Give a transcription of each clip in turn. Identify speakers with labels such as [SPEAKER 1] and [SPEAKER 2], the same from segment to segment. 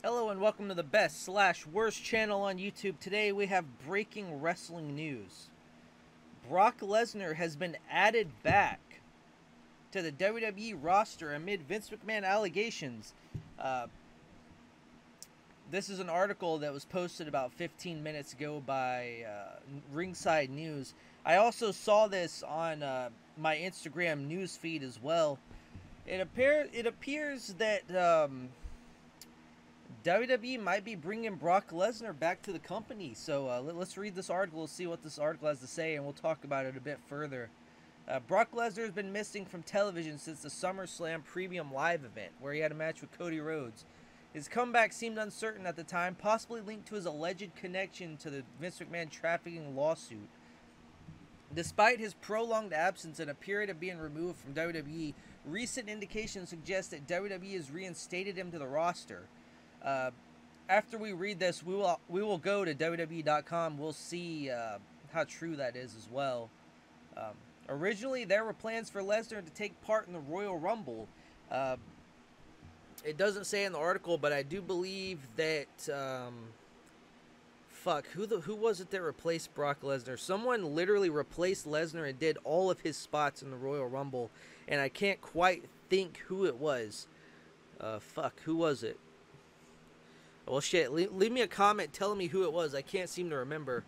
[SPEAKER 1] Hello and welcome to the best slash worst channel on YouTube. Today we have breaking wrestling news. Brock Lesnar has been added back to the WWE roster amid Vince McMahon allegations. This is an article that was posted about 15 minutes ago by Ringside News. I also saw this on my Instagram news feed as well. It appears that WWE might be bringing Brock Lesnar back to the company. So let's read this article, see what this article has to say, and we'll talk about it a bit further. Brock Lesnar has been missing from television since the SummerSlam Premium Live event, where he had a match with Cody Rhodes. His comeback seemed uncertain at the time, possibly linked to his alleged connection to the Vince McMahon trafficking lawsuit. Despite his prolonged absence and a period of being removed from WWE, recent indications suggest that WWE has reinstated him to the roster. After we read this, we will go to WWE.com. We'll see how true that is as well. Originally, there were plans for Lesnar to take part in the Royal Rumble. It doesn't say in the article, but I do believe that who was it that replaced Brock Lesnar? Someone literally replaced Lesnar and did all of his spots in the Royal Rumble, and I can't quite think who it was. Who was it? Well, shit, leave me a comment telling me who it was. I can't seem to remember.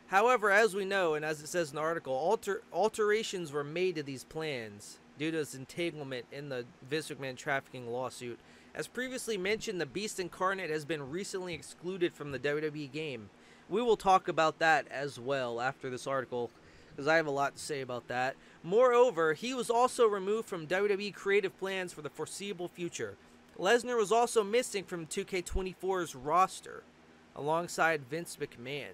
[SPEAKER 1] However, as we know, and as it says in the article, alterations were made to these plans due to its entanglement in the Vince McMahon trafficking lawsuit. As previously mentioned, the Beast Incarnate has been recently excluded from the WWE game. We will talk about that as well after this article, because I have a lot to say about that. Moreover, he was also removed from WWE creative plans for the foreseeable future. Lesnar was also missing from 2K24's roster, alongside Vince McMahon.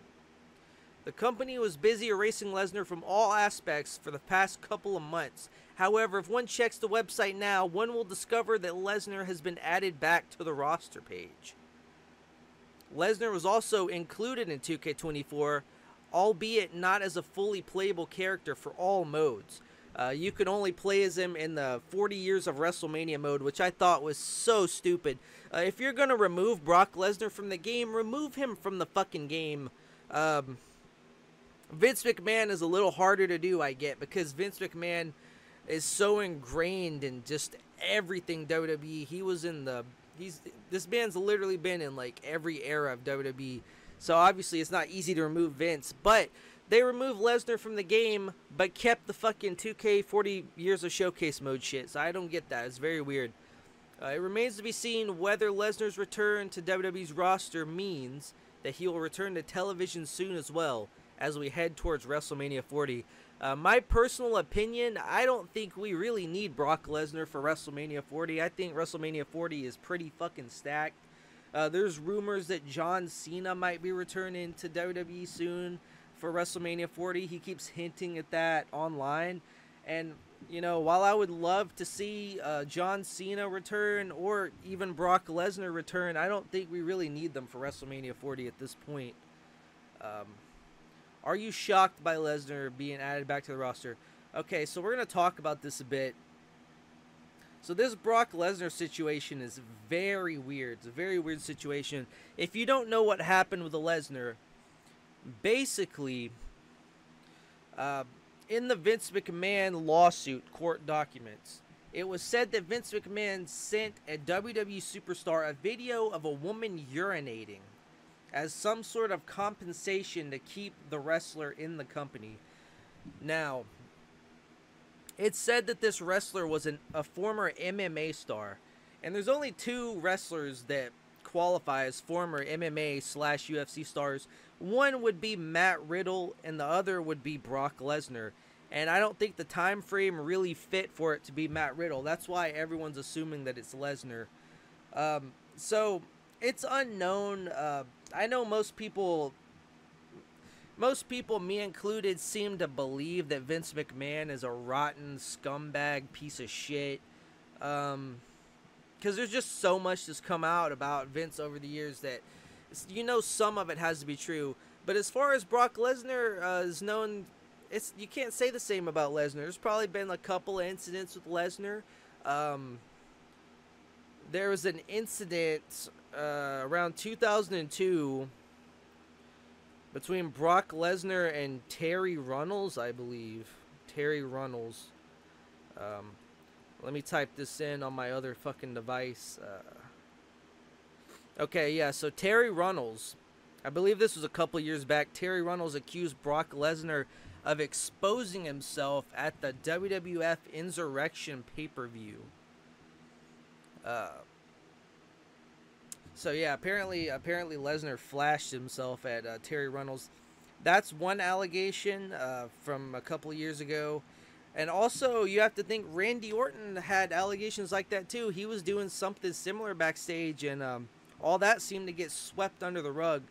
[SPEAKER 1] The company was busy erasing Lesnar from all aspects for the past couple of months. However, if one checks the website now, one will discover that Lesnar has been added back to the roster page. Lesnar was also included in 2K24, albeit not as a fully playable character for all modes. You could only play as him in the 40 Years of WrestleMania mode, which I thought was so stupid. If you're going to remove Brock Lesnar from the game, remove him from the fucking game. Vince McMahon is a little harder to do, I get, because Vince McMahon is so ingrained in just everything WWE. He was in this man's literally been in like every era of WWE. So obviously it's not easy to remove Vince, but they removed Lesnar from the game, but kept the fucking 2K 40 Years of Showcase mode shit. So I don't get that. It's very weird. It remains to be seen whether Lesnar's return to WWE's roster means that he will return to television soon as well, as we head towards WrestleMania 40. My personal opinion, I don't think we really need Brock Lesnar for WrestleMania 40. I think WrestleMania 40 is pretty fucking stacked. There's rumors that John Cena might be returning to WWE soon for WrestleMania 40. He keeps hinting at that online. And, you know, while I would love to see John Cena return or even Brock Lesnar return, I don't think we really need them for WrestleMania 40 at this point. Are you shocked by Lesnar being added back to the roster? Okay, so we're going to talk about this a bit. So this Brock Lesnar situation is very weird. It's a very weird situation. If you don't know what happened with the Lesnar, basically, in the Vince McMahon lawsuit court documents, it was said that Vince McMahon sent a WWE superstar a video of a woman urinating as some sort of compensation to keep the wrestler in the company. Now, it's said that this wrestler was a former MMA star, and there's only two wrestlers that qualify as former MMA/UFC stars. One would be Matt Riddle, and the other would be Brock Lesnar. And I don't think the time frame really fit for it to be Matt Riddle. That's why everyone's assuming that it's Lesnar. So it's unknown. I know most people, me included, seem to believe that Vince McMahon is a rotten scumbag piece of shit. Because there's just so much that's come out about Vince over the years that, you know, some of it has to be true. But as far as Brock Lesnar is known, you can't say the same about Lesnar. There's probably been a couple of incidents with Lesnar. there was an incident around 2002 between Brock Lesnar and Terry Runnels, I believe. Terry Runnels. Let me type this in on my other fucking device. Okay, yeah, so Terry Runnels, I believe this was a couple years back. Terry Runnels accused Brock Lesnar of exposing himself at the WWF Insurrection pay-per-view. So yeah, apparently Lesnar flashed himself at Terry Runnels. That's one allegation from a couple of years ago. And also, you have to think Randy Orton had allegations like that too. He was doing something similar backstage, and all that seemed to get swept under the rug.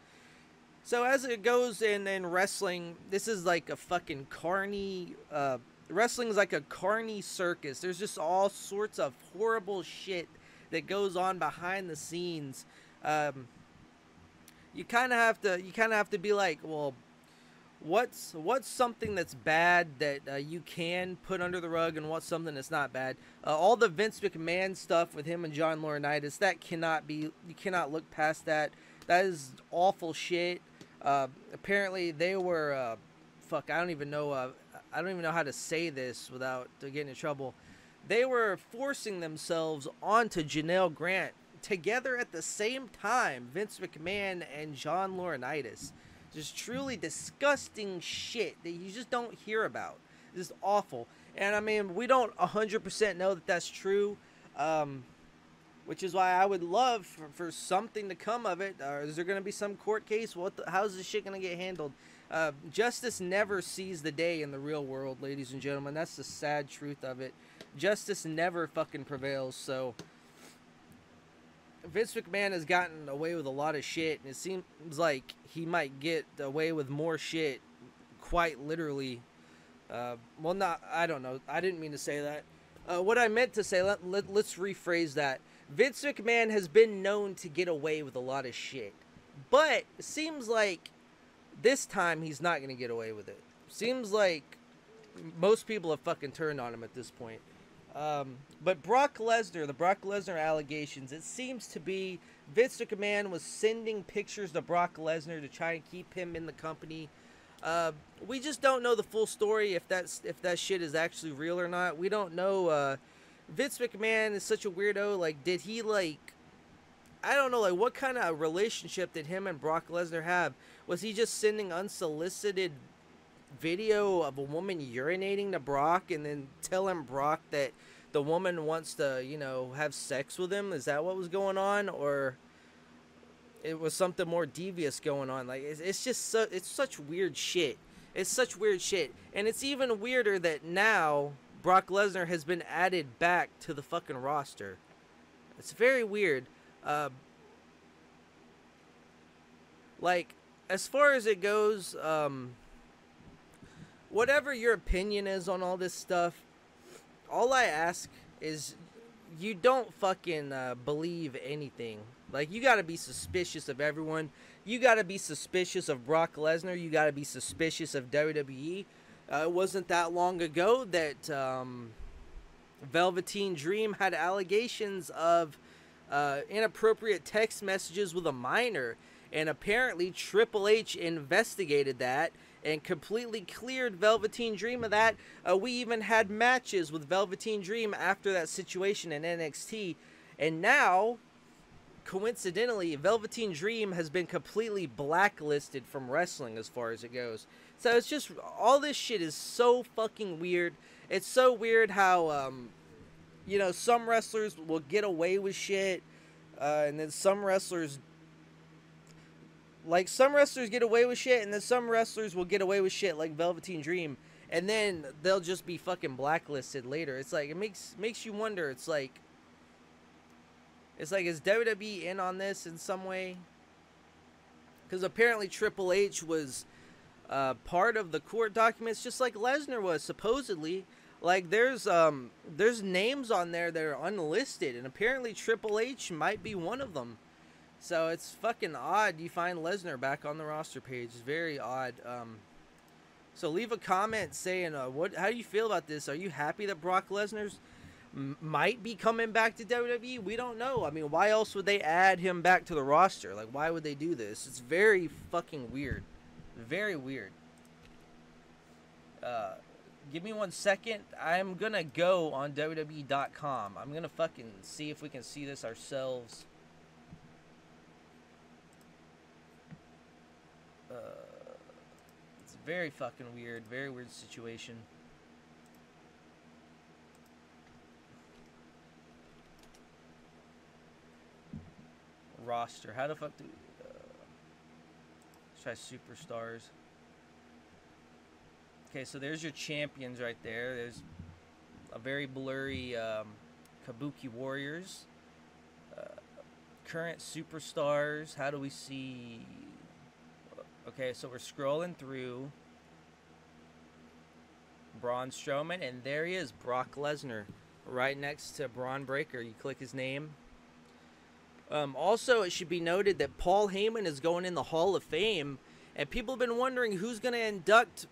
[SPEAKER 1] So as it goes in wrestling, this is like a fucking carny. Wrestling is like a carny circus. There's just all sorts of horrible shit that goes on behind the scenes. You kind of have to be like, well, what's something that's bad that you can put under the rug, and what's something that's not bad. All the Vince McMahon stuff with him and John Laurinaitis, that cannot be, you cannot look past that. That is awful shit. Apparently they were fuck, I don't even know how to say this without getting in trouble. They were forcing themselves onto Janelle Grant together at the same time, Vince McMahon and John Laurinaitis. Just truly disgusting shit that you just don't hear about. Just awful. And I mean, we don't 100% know that that's true, which is why I would love for something to come of it. Is there going to be some court case? How's this shit going to get handled? Justice never sees the day in the real world, ladies and gentlemen. That's the sad truth of it. Justice never fucking prevails. So Vince McMahon has gotten away with a lot of shit, and it seems like he might get away with more shit, quite literally. Well, not, I don't know. I didn't mean to say that. What I meant to say, let's rephrase that. Vince McMahon has been known to get away with a lot of shit, but it seems like this time he's not going to get away with it. Seems like most people have fucking turned on him at this point. But Brock Lesnar, the Brock Lesnar allegations, it seems to be Vince McMahon was sending pictures to Brock Lesnar to try and keep him in the company. We just don't know the full story, if that shit is actually real or not. We don't know. Vince McMahon is such a weirdo. Like, did he, like, I don't know, like, what kind of relationship did him and Brock Lesnar have? Was he just sending unsolicited video of a woman urinating to Brock and then telling Brock that the woman wants to, you know, have sex with him? Is that what was going on? Or it was something more devious going on? Like, it's just it's such weird shit. It's such weird shit. And it's even weirder that now Brock Lesnar has been added back to the fucking roster. It's very weird. Like, as far as it goes, whatever your opinion is on all this stuff, all I ask is you don't fucking believe anything. Like, you gotta be suspicious of everyone. You gotta be suspicious of Brock Lesnar. You gotta be suspicious of WWE. It wasn't that long ago that Velveteen Dream had allegations of inappropriate text messages with a minor. And apparently Triple H investigated that and completely cleared Velveteen Dream of that. We even had matches with Velveteen Dream after that situation in NXT. And now, coincidentally, Velveteen Dream has been completely blacklisted from wrestling as far as it goes. So it's just, all this shit is so fucking weird. It's so weird how, you know, some wrestlers will get away with shit, and then some wrestlers, like, some wrestlers get away with shit, and then some wrestlers will get away with shit like Velveteen Dream, and then they'll just be fucking blacklisted later. It's like, it makes you wonder. It's like, is WWE in on this in some way? Because apparently Triple H was part of the court documents, just like Lesnar was, supposedly. Like, there's names on there that are unlisted, and apparently Triple H might be one of them. So it's fucking odd you find Lesnar back on the roster page. It's very odd. So leave a comment saying how do you feel about this? Are you happy that Brock Lesnar's might be coming back to WWE. We don't know. I mean, why else would they add him back to the roster? Like, why would they do this? It's very fucking weird. Very weird. Give me 1 second. I'm gonna go on WWE.com. I'm gonna fucking see if we can see this ourselves. It's very fucking weird. Very weird situation. Roster. How the fuck do we... let's try superstars. Okay, so there's your champions right there. There's a very blurry Kabuki Warriors. Current superstars. How do we see... Okay, so we're scrolling through. Braun Strowman, and there he is, Brock Lesnar, right next to Braun Breaker. You click his name. Also, it should be noted that Paul Heyman is going in the Hall of Fame, and people have been wondering who's going to induct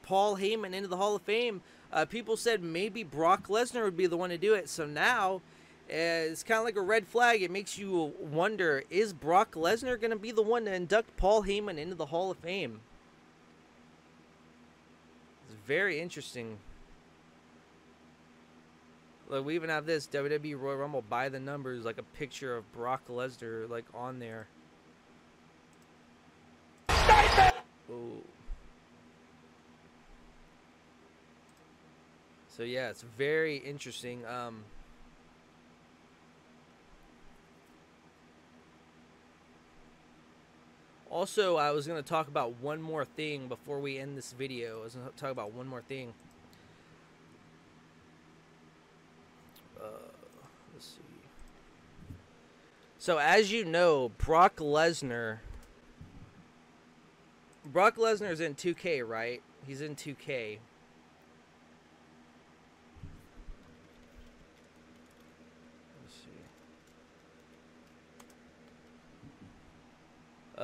[SPEAKER 1] Paul Heyman into the Hall of Fame. People said maybe Brock Lesnar would be the one to do it, so now it's kind of like a red flag. It makes you wonder, is Brock Lesnar going to be the one to induct Paul Heyman into the Hall of Fame? It's very interesting. Look, we even have this WWE Royal Rumble by the numbers, like a picture of Brock Lesnar, like on there. Oh. So yeah, it's very interesting. Also, I was going to talk about one more thing before we end this video. I was going to talk about one more thing. Let's see. So, as you know, Brock Lesnar is in 2K, right? He's in 2K.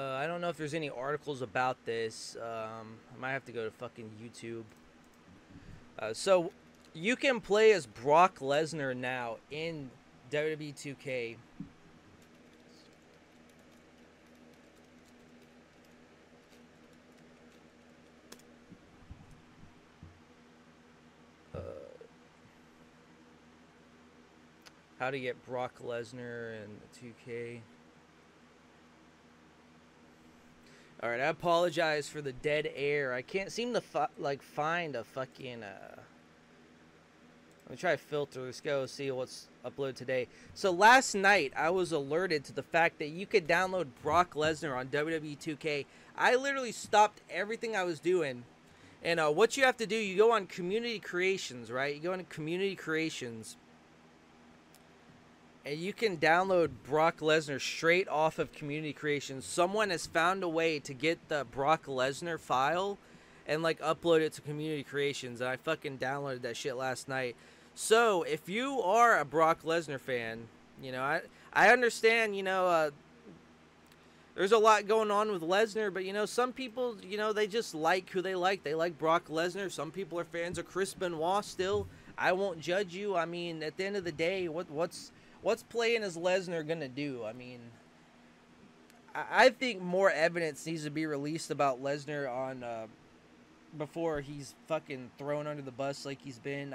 [SPEAKER 1] I don't know if there's any articles about this. I might have to go to fucking YouTube. So, you can play as Brock Lesnar now in WWE 2K. How to get Brock Lesnar in 2K. Alright, I apologize for the dead air. I can't seem to find a fucking let me try to filter. Let's go see what's uploaded today. So last night I was alerted to the fact that you could download Brock Lesnar on WWE 2K. I literally stopped everything I was doing. And what you have to do, you go on Community Creations, right? You go on Community Creations. And you can download Brock Lesnar straight off of Community Creations. Someone has found a way to get the Brock Lesnar file and like upload it to Community Creations. And I fucking downloaded that shit last night. So if you are a Brock Lesnar fan, you know, I understand, you know, there's a lot going on with Lesnar, but you know, some people, you know, they just like who they like. They like Brock Lesnar. Some people are fans of Chris Benoit still. I won't judge you. I mean, at the end of the day, what's playing as Lesnar gonna do? I mean, I think more evidence needs to be released about Lesnar on before he's fucking thrown under the bus like he's been.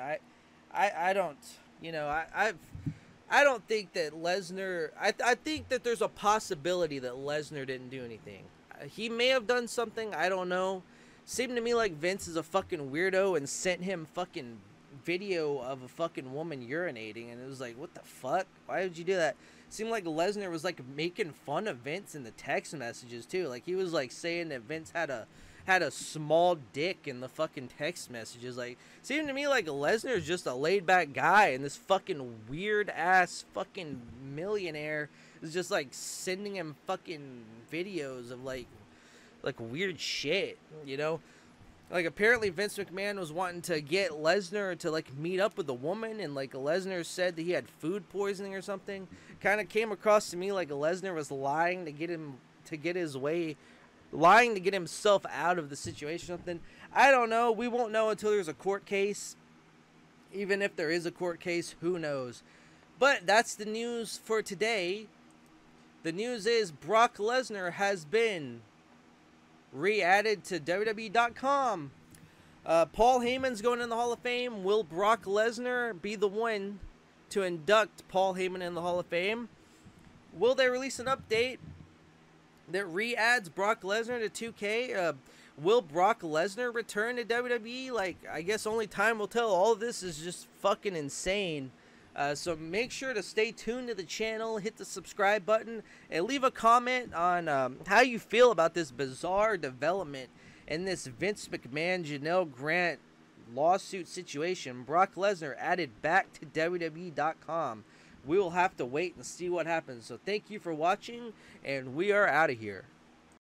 [SPEAKER 1] I don't, you know, I don't think that Lesnar. I think that there's a possibility that Lesnar didn't do anything. He may have done something. I don't know. Seemed to me like Vince is a fucking weirdo and sent him fucking video of a fucking woman urinating, and it was like, what the fuck? Why would you do that? Seemed like Lesnar was like making fun of Vince in the text messages too. Like he was like saying that Vince had a small dick in the fucking text messages. Like, seemed to me like Lesnar is just a laid back guy, and this fucking weird ass fucking millionaire is just like sending him fucking videos of like weird shit, you know? Like, apparently Vince McMahon was wanting to get Lesnar to, like, meet up with a woman, and, like, Lesnar said that he had food poisoning or something. Kind of came across to me like Lesnar was lying to get himself out of the situation or something. I don't know. We won't know until there's a court case. Even if there is a court case, who knows? But that's the news for today. The news is Brock Lesnar has been re-added to WWE.com. Paul Heyman's going in the Hall of Fame. Will Brock Lesnar be the one to induct Paul Heyman in the Hall of Fame? Will they release an update that re-adds Brock Lesnar to 2K? Will Brock Lesnar return to WWE? Like, I guess only time will tell. All of this is just fucking insane. So make sure to stay tuned to the channel, hit the subscribe button, and leave a comment on how you feel about this bizarre development in this Vince McMahon, Janelle Grant lawsuit situation. Brock Lesnar added back to WWE.com. We will have to wait and see what happens. So thank you for watching, and we are out of here.